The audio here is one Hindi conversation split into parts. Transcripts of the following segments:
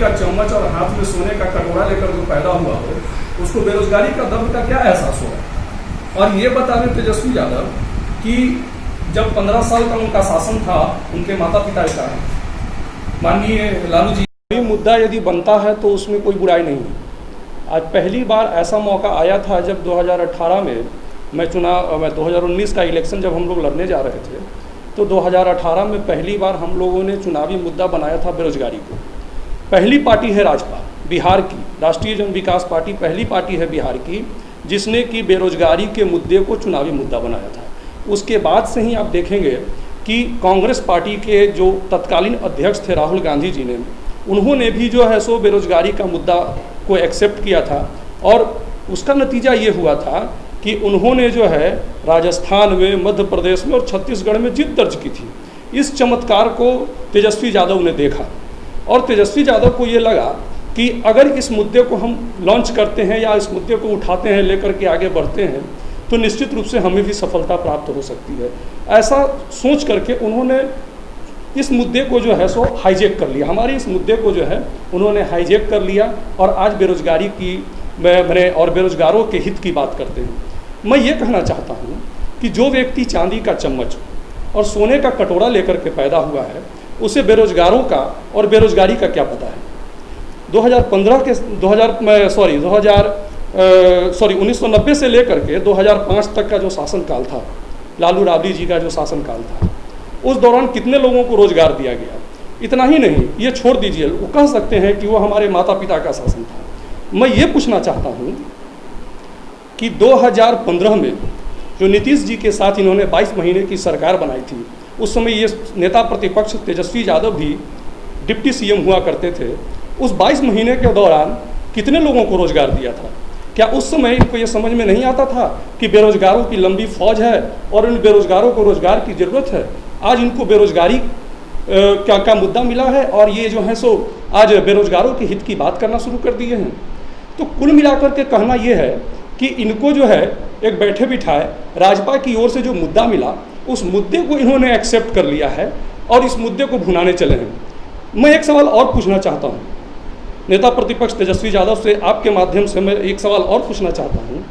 का चम्मच और हाथ में सोने का कटोरा लेकर जो पैदा हुआ हो, उसको बेरोजगारी का दर्द का क्या एहसास होगा। और ये बता दें तेजस्वी यादव कि जब 15 साल का उनका शासन था, उनके माता पिता का, माननीय लालू जी, मुद्दा यदि बनता है तो उसमें कोई बुराई नहीं है। आज पहली बार ऐसा मौका आया था जब 2018 में मैं 2019 का इलेक्शन जब हम लोग लड़ने जा रहे थे, तो 2018 में पहली बार हम लोगों ने चुनावी मुद्दा बनाया था बेरोजगारी को। पहली पार्टी है राजपा, बिहार की राष्ट्रीय जन विकास पार्टी पहली पार्टी है बिहार की जिसने कि बेरोजगारी के मुद्दे को चुनावी मुद्दा बनाया था। उसके बाद से ही आप देखेंगे कि कांग्रेस पार्टी के जो तत्कालीन अध्यक्ष थे राहुल गांधी जी ने, उन्होंने भी जो है सो बेरोजगारी का मुद्दा को एक्सेप्ट किया था, और उसका नतीजा ये हुआ था कि उन्होंने जो है राजस्थान में, मध्य प्रदेश में और छत्तीसगढ़ में जीत दर्ज की थी। इस चमत्कार को तेजस्वी यादव ने देखा और तेजस्वी यादव को ये लगा कि अगर इस मुद्दे को हम लॉन्च करते हैं या इस मुद्दे को उठाते हैं, लेकर के आगे बढ़ते हैं, तो निश्चित रूप से हमें भी सफलता प्राप्त हो सकती है। ऐसा सोच करके उन्होंने इस मुद्दे को जो है सो हाईजैक कर लिया, हमारे इस मुद्दे को जो है उन्होंने हाईजैक कर लिया और आज बेरोजगारी की मैंने और बेरोजगारों के हित की बात करते हैं। मैं ये कहना चाहता हूँ कि जो व्यक्ति चांदी का चम्मच और सोने का कटोरा लेकर के पैदा हुआ है, उसे बेरोजगारों का और बेरोजगारी का क्या पता है। 1990 से लेकर के 2005 तक का जो शासनकाल था, लालू राबड़ी जी का जो शासनकाल था, उस दौरान कितने लोगों को रोजगार दिया गया। इतना ही नहीं, ये छोड़ दीजिए, वो कह सकते हैं कि वो हमारे माता पिता का शासन था। मैं ये पूछना चाहता हूँ कि 2015 में जो नीतीश जी के साथ इन्होंने 22 महीने की सरकार बनाई थी, उस समय ये नेता प्रतिपक्ष तेजस्वी यादव भी डिप्टी सीएम हुआ करते थे। उस 22 महीने के दौरान कितने लोगों को रोजगार दिया था। क्या उस समय इनको ये समझ में नहीं आता था कि बेरोजगारों की लंबी फौज है और इन बेरोजगारों को रोजगार की ज़रूरत है। आज इनको बेरोजगारी का मुद्दा मिला है और ये जो है सो आज बेरोजगारों के हित की बात करना शुरू कर दिए हैं। तो कुल मिलाकर के कहना ये है कि इनको जो है एक बैठे बिठाए राजपा की ओर से जो मुद्दा मिला, उस मुद्दे को इन्होंने एक्सेप्ट कर लिया है और इस मुद्दे को भुनाने चले हैं। मैं एक सवाल और पूछना चाहता हूँ नेता प्रतिपक्ष तेजस्वी यादव से, आपके माध्यम से मैं एक सवाल और पूछना चाहता हूँ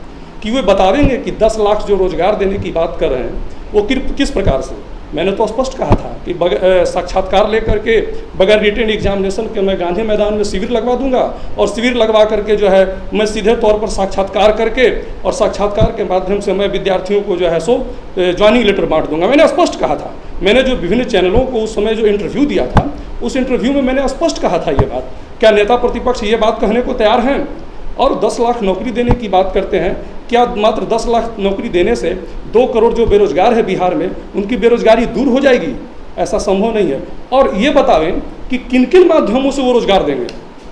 कि वे बतावेंगे कि 10 लाख जो रोजगार देने की बात कर रहे हैं वो किस प्रकार से। मैंने तो स्पष्ट कहा था कि साक्षात्कार लेकर के बगैर रिटेन एग्जामिनेशन के मैं गांधी मैदान में शिविर लगवा दूंगा और शिविर लगवा करके जो है मैं सीधे तौर पर साक्षात्कार करके और साक्षात्कार के माध्यम से मैं विद्यार्थियों को जो है सो ज्वाइनिंग लेटर बांट दूंगा। मैंने स्पष्ट कहा था। मैंने जो विभिन्न चैनलों को उस समय जो इंटरव्यू दिया था, उस इंटरव्यू में मैंने स्पष्ट कहा था ये बात। क्या नेता प्रतिपक्ष ये बात कहने को तैयार हैं? और 10 लाख नौकरी देने की बात करते हैं। क्या मात्र 10 लाख नौकरी देने से 2 करोड़ जो बेरोजगार है बिहार में, उनकी बेरोजगारी दूर हो जाएगी? ऐसा संभव नहीं है। और ये बतावें कि किन किन माध्यमों से वो रोजगार देंगे।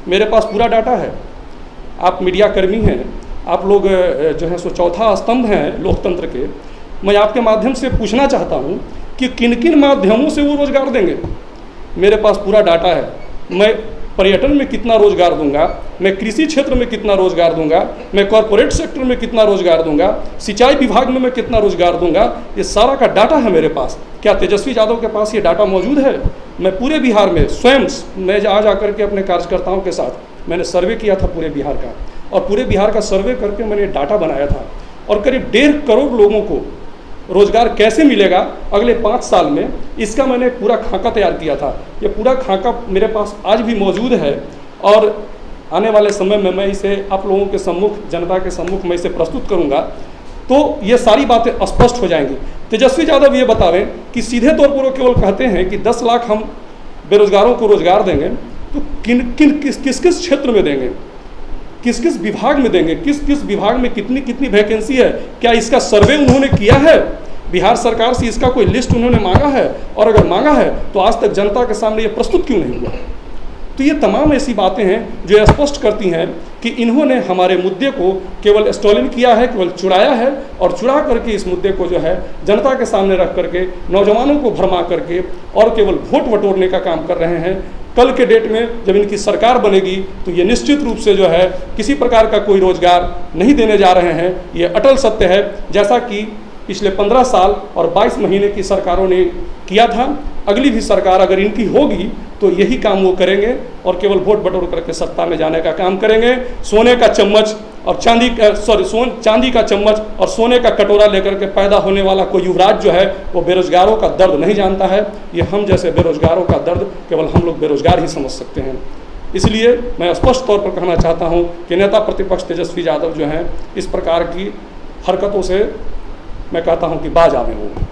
मेरे पास पूरा डाटा है। आप मीडिया कर्मी हैं, आप लोग जो है सो चौथा स्तंभ हैं लोकतंत्र के। मैं आपके माध्यम से पूछना चाहता हूँ कि किन किन माध्यमों से वो रोजगार देंगे। मेरे पास पूरा डाटा है। मैं पर्यटन में कितना रोजगार दूंगा, मैं कृषि क्षेत्र में कितना रोजगार दूंगा, मैं कॉरपोरेट सेक्टर में कितना रोजगार दूंगा, सिंचाई विभाग में मैं कितना रोजगार दूंगा, ये सारा का डाटा है मेरे पास। क्या तेजस्वी यादव के पास ये डाटा मौजूद है? मैं पूरे बिहार में स्वयं मैं आज आकर के अपने कार्यकर्ताओं के साथ मैंने सर्वे किया था पूरे बिहार का, और पूरे बिहार का सर्वे करके मैंने डाटा बनाया था। और करीब 1.5 करोड़ लोगों को रोजगार कैसे मिलेगा अगले 5 साल में, इसका मैंने पूरा खाका तैयार किया था। ये पूरा खाका मेरे पास आज भी मौजूद है और आने वाले समय में मैं इसे आप लोगों के सम्मुख, जनता के सम्मुख मैं इसे प्रस्तुत करूंगा, तो ये सारी बातें स्पष्ट हो जाएंगी। तेजस्वी यादव ये बतावें कि सीधे तौर पर वो केवल कहते हैं कि 10 लाख हम बेरोजगारों को रोजगार देंगे, तो किस किस क्षेत्र में देंगे, किस किस विभाग में देंगे, किस किस विभाग में कितनी कितनी वैकेंसी है, क्या इसका सर्वे उन्होंने किया है? बिहार सरकार से इसका कोई लिस्ट उन्होंने मांगा है? और अगर मांगा है तो आज तक जनता के सामने ये प्रस्तुत क्यों नहीं हुआ? तो ये तमाम ऐसी बातें हैं जो स्पष्ट करती हैं कि इन्होंने हमारे मुद्दे को केवल स्टॉलिन किया है, केवल चुराया है, और चुरा करके इस मुद्दे को जो है जनता के सामने रख करके नौजवानों को भरमा करके और केवल वोट बटोरने का काम कर रहे हैं। कल के डेट में जब इनकी सरकार बनेगी तो ये निश्चित रूप से जो है किसी प्रकार का कोई रोजगार नहीं देने जा रहे हैं। ये अटल सत्य है, जैसा कि पिछले 15 साल और 22 महीने की सरकारों ने किया था। अगली भी सरकार अगर इनकी होगी तो यही काम वो करेंगे और केवल वोट बटोर करके सत्ता में जाने का काम करेंगे। सोने का चम्मच और चांदी का चम्मच और सोने का कटोरा लेकर के पैदा होने वाला कोई युवराज जो है वो बेरोजगारों का दर्द नहीं जानता है। ये हम जैसे बेरोजगारों का दर्द केवल हम लोग बेरोजगार ही समझ सकते हैं। इसलिए मैं स्पष्ट तौर पर कहना चाहता हूँ कि नेता प्रतिपक्ष तेजस्वी यादव जो हैं इस प्रकार की हरकतों से मैं कहता हूँ कि बाज आवे वो।